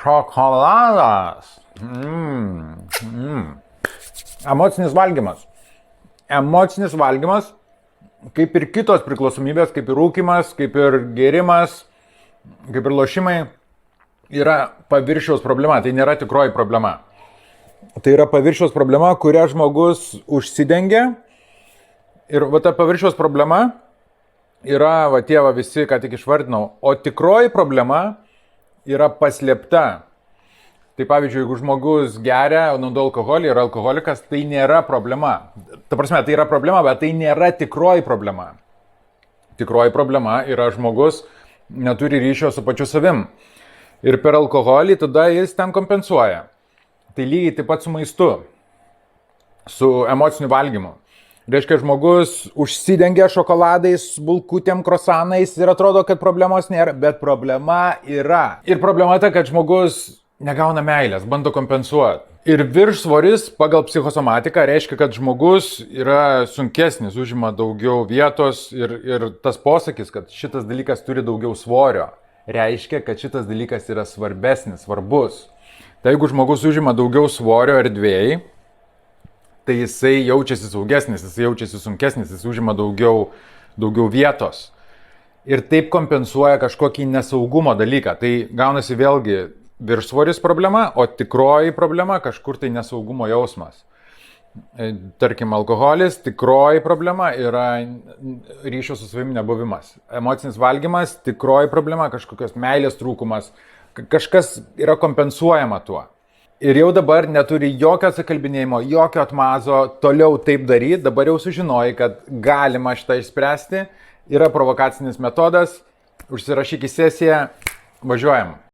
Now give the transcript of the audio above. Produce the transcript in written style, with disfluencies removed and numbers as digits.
Šokoladas. Emocinis valgymas. Emocinis valgymas, kaip ir kitos priklausomybės, kaip ir rūkymas, kaip ir gėrimas, kaip ir lošimai, yra paviršiaus problema. Tai nėra tikroji problema. Tai yra paviršiaus problema, kurią žmogus užsidengia. Ir va ta paviršiaus problema yra, va tie va visi, ką tik išvardinau. O tikroji problema yra paslėpta. Tai pavyzdžiui, jeigu žmogus geria, naudoja alkoholį, yra alkoholikas, tai nėra problema. Ta prasme, tai yra problema, bet tai nėra tikroji problema. Tikroji problema yra žmogus neturi ryšio su pačiu savim. Ir per alkoholį tada jis ten kompensuoja. Tai lygiai taip pat su maistu, su emociniu valgymu. Reiškia, žmogus užsidengia šokoladais, bulkutėm, krosanais ir atrodo, kad problemos nėra, bet problema yra. Ir problema ta, kad žmogus negauna meilės, bando kompensuoti. Ir viršsvoris pagal psichosomatiką reiškia, kad žmogus yra sunkesnis, užima daugiau vietos ir tas posakis, kad šitas dalykas turi daugiau svorio, reiškia, kad šitas dalykas yra svarbesnis, svarbus. Tai jeigu žmogus užima daugiau svorio erdvėjai, tai jisai jaučiasi saugesnis, jisai jaučiasi sunkesnis, jisai užima daugiau vietos. Ir taip kompensuoja kažkokį nesaugumo dalyką. Tai gaunasi vėlgi viršsvoris problema, o tikroji problema kažkur tai nesaugumo jausmas. Tarkim, alkoholis, tikroji problema yra ryšio su savimi nebuvimas. Emocinis valgymas, tikroji problema, kažkokios meilės trūkumas, kažkas yra kompensuojama tuo. Ir jau dabar neturi jokio atsikalbinėjimo, jokio atmazo toliau taip daryti, dabar jau sužinojai, kad galima šitą išspręsti, yra provokacinis metodas, užsirašyk į sesiją, važiuojam.